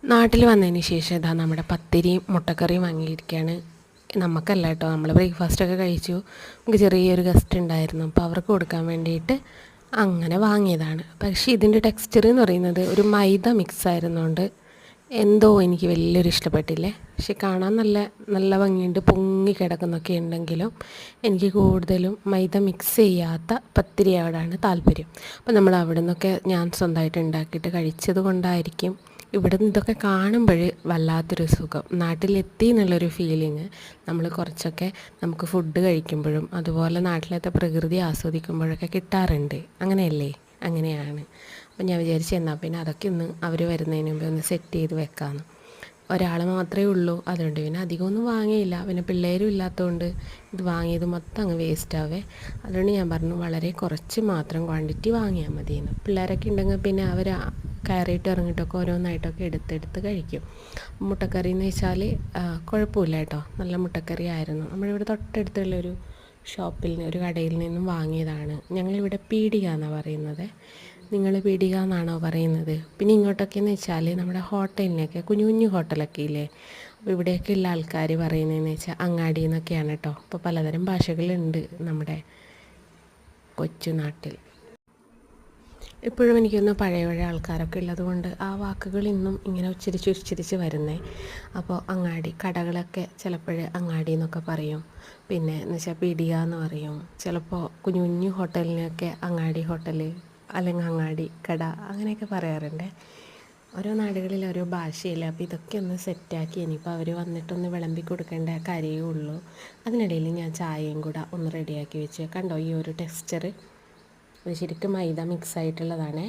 നാട്ടിൽ വന്നതിന് ശേഷം ഇതാ നമ്മുടെ പത്തിരിയും മുട്ടക്കറിയും വാങ്ങിയിരിക്കുകയാണ്. നമുക്കല്ല കേട്ടോ, നമ്മൾ ബ്രേക്ക്ഫാസ്റ്റൊക്കെ കഴിച്ചു. നമുക്ക് ചെറിയൊരു ഗസ്റ്റ് ഉണ്ടായിരുന്നു, അപ്പോൾ അവർക്ക് കൊടുക്കാൻ വേണ്ടിയിട്ട് അങ്ങനെ വാങ്ങിയതാണ്. പക്ഷേ ഇതിൻ്റെ ടെക്സ്ചർ എന്ന് പറയുന്നത് ഒരു മൈദ മിക്സ് ആയിരുന്നുകൊണ്ട് എന്തോ എനിക്ക് വലിയൊരു ഇഷ്ടപ്പെട്ടില്ലേ. പക്ഷെ കാണാൻ നല്ല നല്ല ഭംഗിയുണ്ട്, പൊങ്ങി കിടക്കുന്നൊക്കെ ഉണ്ടെങ്കിലും എനിക്ക് കൂടുതലും മൈദ മിക്സ് ചെയ്യാത്ത പത്തിരിയോടാണ് താല്പര്യം. അപ്പോൾ നമ്മൾ അവിടെ നിന്നൊക്കെ ഞാൻ സ്വന്തമായിട്ട് ഉണ്ടാക്കിയിട്ട് കഴിച്ചത് കൊണ്ടായിരിക്കും ഇവിടെ നിന്ന് ഇതൊക്കെ കാണുമ്പോൾ വല്ലാത്തൊരു സുഖം, നാട്ടിലെത്തി എന്നുള്ളൊരു ഫീലിങ് നമ്മൾ കുറച്ചൊക്കെ നമുക്ക് ഫുഡ് കഴിക്കുമ്പോഴും അതുപോലെ നാട്ടിലത്തെ പ്രകൃതി ആസ്വദിക്കുമ്പോഴൊക്കെ കിട്ടാറുണ്ട്. അങ്ങനെയല്ലേ? അങ്ങനെയാണ്. അപ്പം ഞാൻ വിചാരിച്ചു എന്നാൽ പിന്നെ അതൊക്കെ ഒന്ന് അവർ വരുന്നതിന് മുമ്പ് ഒന്ന് സെറ്റ് ചെയ്ത് വെക്കാമെന്ന്. ഒരാൾ മാത്രമേ ഉള്ളൂ, അതുകൊണ്ട് പിന്നെ അധികമൊന്നും വാങ്ങിയില്ല. പിന്നെ പിള്ളേരും ഇല്ലാത്തതുകൊണ്ട് ഇത് വാങ്ങിയത് മൊത്തം അങ്ങ് വേസ്റ്റാവേ. അതുകൊണ്ട് ഞാൻ പറഞ്ഞു വളരെ കുറച്ച് മാത്രം ക്വാണ്ടിറ്റി വാങ്ങിയാൽ മതിയെന്ന്. പിള്ളേരൊക്കെ ഉണ്ടെങ്കിൽ പിന്നെ അവർ കയറിയിട്ട് ഇറങ്ങിയിട്ടൊക്കെ ഓരോന്നായിട്ടൊക്കെ എടുത്തെടുത്ത് കഴിക്കും. മുട്ടക്കറി എന്ന് വെച്ചാൽ കുഴപ്പമില്ല കേട്ടോ, നല്ല മുട്ടക്കറി ആയിരുന്നു. നമ്മളിവിടെ തൊട്ടടുത്തുള്ളൊരു ഷോപ്പിൽ നിന്ന്, ഒരു കടയിൽ നിന്നും വാങ്ങിയതാണ്. ഞങ്ങളിവിടെ പീടിക എന്നാണ് പറയുന്നത്, നിങ്ങൾ പീടിക എന്നാണോ പറയുന്നത്? പിന്നെ ഇങ്ങോട്ടൊക്കെ എന്ന് വെച്ചാൽ നമ്മുടെ ഹോട്ടലിനൊക്കെ കുഞ്ഞു കുഞ്ഞു ഹോട്ടലൊക്കെ ഇല്ലേ, അപ്പോൾ ഇവിടെയൊക്കെ ഉള്ള ആൾക്കാർ പറയുന്നതെന്ന് വെച്ചാൽ അങ്ങാടി എന്നൊക്കെയാണ് കേട്ടോ. അപ്പോൾ പലതരം ഭാഷകളുണ്ട് നമ്മുടെ കൊച്ചു നാട്ടിൽ. ഇപ്പോഴും എനിക്കൊന്ന് പഴയ പഴയ ആൾക്കാരൊക്കെ ഉള്ളതുകൊണ്ട് ആ വാക്കുകൾ ഇന്നും ഇങ്ങനെ ഉച്ചരിച്ച് വരുന്നേ. അപ്പോൾ അങ്ങാടി കടകളൊക്കെ ചിലപ്പോൾ അങ്ങാടി എന്നൊക്കെ പറയും. പിന്നെ എന്ന് വെച്ചാൽ പീടിക എന്ന് പറയും. ചിലപ്പോൾ കുഞ്ഞു കുഞ്ഞു ഹോട്ടലിനൊക്കെ അങ്ങാടി ഹോട്ടൽ അല്ലെങ്കിൽ അങ്ങാടി കട അങ്ങനെയൊക്കെ പറയാറുണ്ട്. ഓരോ നാടുകളിൽ ഓരോ ഭാഷയില്ല. അപ്പോൾ ഇതൊക്കെ ഒന്ന് സെറ്റാക്കി ഇനിയിപ്പോൾ അവർ വന്നിട്ടൊന്ന് വിളമ്പി കൊടുക്കേണ്ട കാര്യമേ ഉള്ളൂ. അതിനിടയിൽ ഞാൻ ചായയും കൂടെ ഒന്ന് റെഡിയാക്കി വെച്ച്. കണ്ടോ ഈ ഒരു ടെക്സ്ചർ? ഇത് ശരിക്കും മൈദ മിക്സ് ആയിട്ടുള്ളതാണേ.